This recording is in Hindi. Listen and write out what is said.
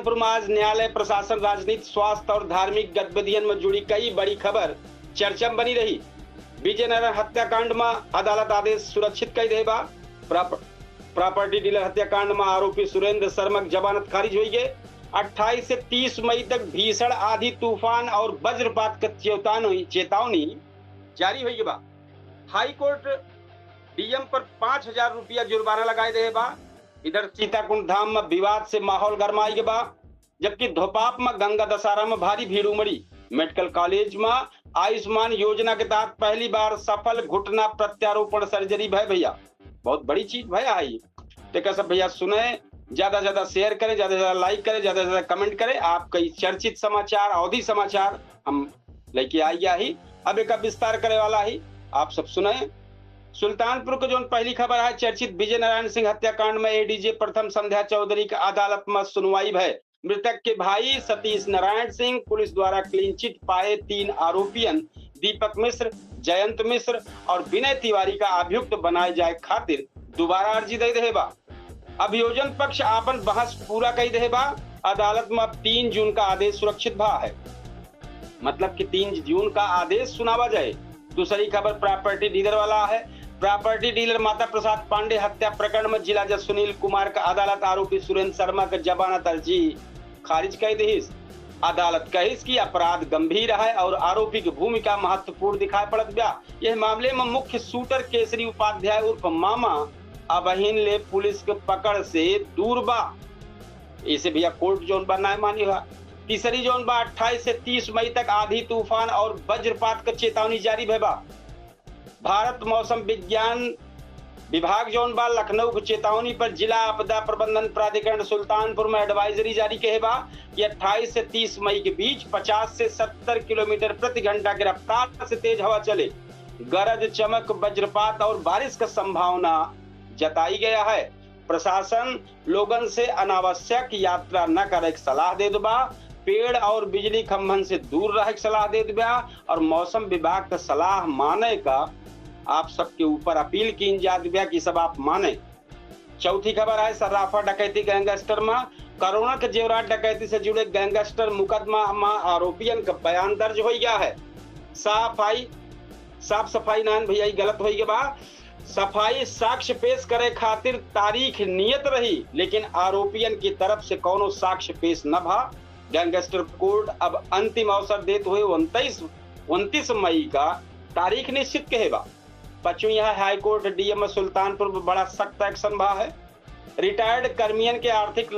सुल्तानपुर में आज न्यायालय, प्रशासन, राजनीति, स्वास्थ्य और धार्मिक गतिविधियों में जुड़ी कई बड़ी खबर चर्चा में बनी रही। विजय नारायण हत्याकांड में अदालत आदेश सुरक्षित कर दे बा। प्रॉपर्टी डीलर हत्याकांड में आरोपी सुरेंद्र शर्मा की जमानत खारिज हुई है। 28 से 30 मई तक भीषण आंधी, तूफान और वज्रपात का चेतावनी जारी हुई बा। हाई कोर्ट डीएम पर 5,000 रुपया जुर्माना लगाए दे बा। इधर सीताकुंड धाम में विवाद से माहौल गरमाई के बा, जबकि धोपाप में गंगा दशहरा में भारी भीड़ उमड़ी। मेडिकल कॉलेज में आयुष्मान योजना के तहत पहली बार सफल घुटना प्रत्यारोपण सर्जरी भय भैया, बहुत बड़ी चीज भैया आई। तो सब भैया सुने, ज्यादा से ज्यादा शेयर करें, ज्यादा से ज्यादा लाइक करें, ज्यादा से ज्यादा कमेंट करें। आप कई चर्चित समाचार, अवधि समाचार हम लेके आई ही, अब एक विस्तार करे वाला ही, आप सब सुने। सुल्तानपुर को जो पहली खबर है, चर्चित विजय नारायण सिंह हत्याकांड में एडीजे प्रथम संध्या चौधरी की अदालत में सुनवाई है। मृतक के भाई सतीश नारायण सिंह पुलिस द्वारा क्लीन चिट पाए 3 आरोपियन दीपक मिश्र, जयंत मिश्र और विनय तिवारी का अभियुक्त बनाए जाए खातिर दोबारा अर्जी दे दे बा। अभियोजन पक्ष आपन बहस पूरा कर दे बा। अदालत में 3 जून का आदेश सुरक्षित भा है, मतलब कि 3 जून का आदेश सुनावा जाए। दूसरी खबर प्रॉपर्टी डीलर वाला है। प्रॉपर्टी डीलर माता प्रसाद पांडे हत्या प्रकरण में जिला जज सुनील कुमार का अदालत आरोपी सुरेंद्र शर्मा का जमानत अर्जी खारिज कर दी। अदालत कहिस कि अपराध गंभीर है और आरोपी की भूमिका महत्वपूर्ण दिखाई पड़त बा। यह मामले में मुख्य शूटर केसरी उपाध्याय उर्फ मामा अबहिन ले पुलिस के पकड़ से दूर बा। इसे भैया कोर्ट जोन बा ना मानी हुआ। तीसरी जोन बा 28 से 30 मई तक आंधी, तूफान और वज्रपात का चेतावनी जारी भय बा। भारत मौसम विज्ञान विभाग जोन बा लखनऊ की चेतावनी पर जिला आपदा प्रबंधन प्राधिकरण सुल्तानपुर में एडवाइजरी जारी कहे बा कि 28 से 30 मई के बीच 50 से 70 किलोमीटर प्रति घंटा की रफ्तार से तेज हवा चले, गरज, चमक, वज्रपात और बारिश का संभावना जताई गया है। प्रशासन लोगन से अनावश्यक यात्रा न करे की सलाह दे बा। पेड़ और बिजली खंभन से दूर रहे की सलाह दे बा और मौसम विभाग का सलाह माने का आप सबके ऊपर अपील की जात बा कि सब आप माने। चौथी खबर है सर्राफा डकैती गैंगस्टर में करोड़ों के जेवरात डकैती से जुड़े गैंगस्टर मुकदमा में आरोपियन का बयान दर्ज हो गया है। साफ सफाई नान भैया गलत हो गया बा। सफाई साक्ष्य पेश करे खातिर तारीख नियत रही, लेकिन आरोपियन की तरफ से कोनो साक्ष्य पेश न भा। गैंगस्टर कोर्ट अब अंतिम अवसर देते हुए 29 मई का तारीख निश्चित कहेगा। पश्चिमी हाई कोर्ट डीएम सुल्तानपुर में बड़ा सख्त एक्शन भा है। रिटायर्ड कर्मियन के आर्थिक